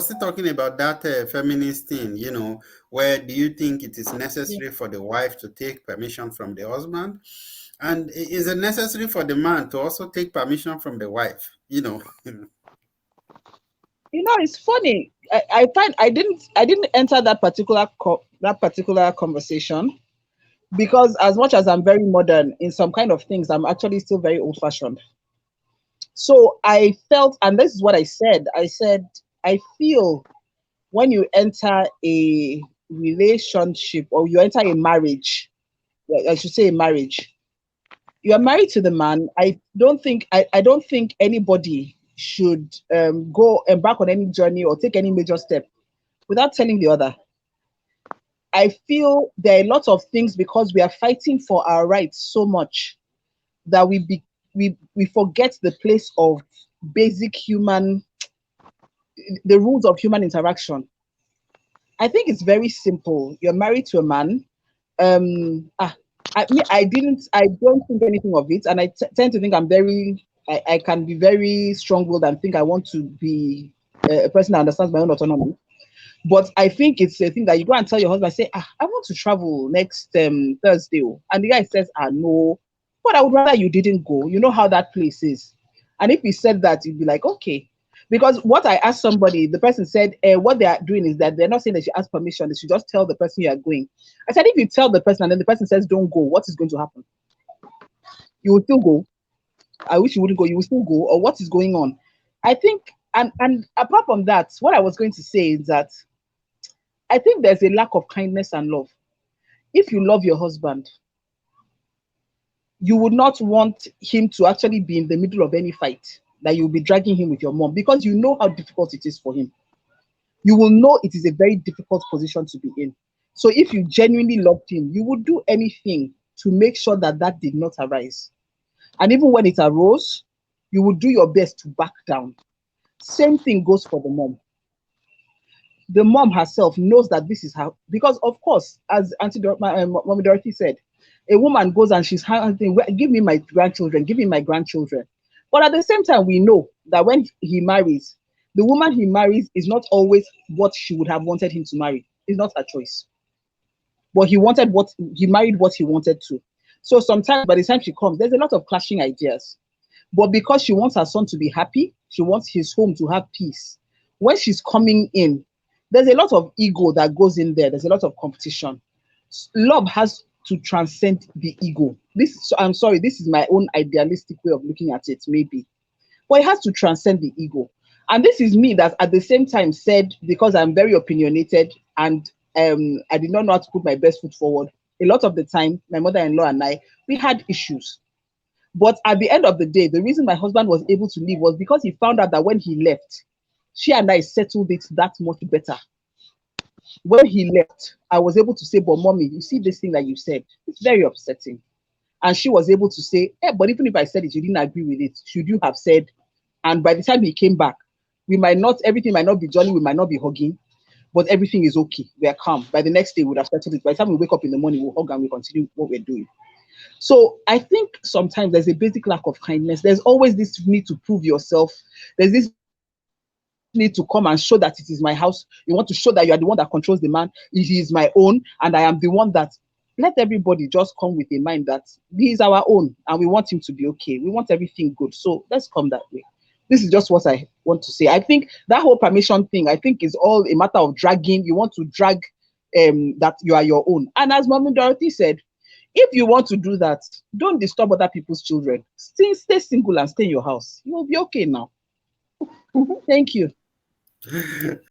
still talking about that feminist thing, where do you think it is Yeah. necessary for the wife to take permission from the husband? And is it necessary for the man to also take permission from the wife? It's funny. I find I didn't enter that particular conversation because as much as I'm very modern in some kind of things, I'm actually still very old fashioned. So I felt, and this is what I said, I feel when you enter a relationship or you enter a marriage, well, I should say a marriage, you are married to the man. I don't think anybody should go embark on any journey or take any major step without telling the other. I feel there are a lot of things because we are fighting for our rights so much that we forget the place of basic human, the rules of human interaction. I think it's very simple. You're married to a man. Um, ah, I don't think anything of it, and tend to think I can be very strong-willed and think I want to be a person that understands my own autonomy. But I think it's a thing that you go and tell your husband, say, I want to travel next Thursday. Oh." And the guy says, no, but I would rather you didn't go. You know how that place is. And if he said that, you'd be like, okay. Because what I asked somebody, the person said, what they are doing is that they're not saying they should ask permission. They should just tell the person you are going. I said, if you tell the person and then the person says, don't go, what is going to happen? You will still go. I wish you wouldn't go. You will still go. Or what is going on? I think, and apart from that, what I was going to say is that I think there's a lack of kindness and love. If you love your husband, you would not want him to actually be in the middle of any fight, that you'll be dragging him with your mom because you know how difficult it is for him. You will know it is a very difficult position to be in. So if you genuinely loved him, you would do anything to make sure that that did not arise. And even when it arose, you would do your best to back down. Same thing goes for the mom. The mom herself knows that this is how, because of course, as Mommy Dorothy said, a woman goes and she's hunting, give me my grandchildren, give me my grandchildren. But at the same time, we know that when he marries, the woman he marries is not always what she would have wanted him to marry. It's not her choice. But he married what he wanted to. So sometimes by the time she comes, there's a lot of clashing ideas. But because she wants her son to be happy, she wants his home to have peace. When she's coming in, there's a lot of ego that goes in there. There's a lot of competition. Love has to transcend the ego. I'm sorry, this is my own idealistic way of looking at it, maybe. But it has to transcend the ego. And this is me that at the same time said, because I'm very opinionated and I did not know how to put my best foot forward. A lot of the time, my mother-in-law and I, we had issues. But at the end of the day, the reason my husband was able to leave was because he found out that when he left, she and I settled it that much better. When he left, I was able to say, but mommy, you see this thing that you said, it's very upsetting. And she was able to say, but even if I said it, you didn't agree with it. Should you have said? And by the time he came back, everything might not be jolly, we might not be hugging, but everything is okay. We are calm. By the next day, we would have settled it. By the time we wake up in the morning, we'll hug and we continue what we're doing. So I think sometimes there's a basic lack of kindness. There's always this need to prove yourself. There's this need to come and show that it is my house. You want to show that you are the one that controls the man. He is my own, and I am the one that. Let everybody just come with a mind that he is our own, and we want him to be okay. We want everything good. So let's come that way. This is just what I want to say. I think that whole permission thing, I think, is all a matter of dragging. You want to drag that you are your own. And as Mommy Dorothy said, if you want to do that, don't disturb other people's children. Stay single and stay in your house. You will be okay now. Thank you.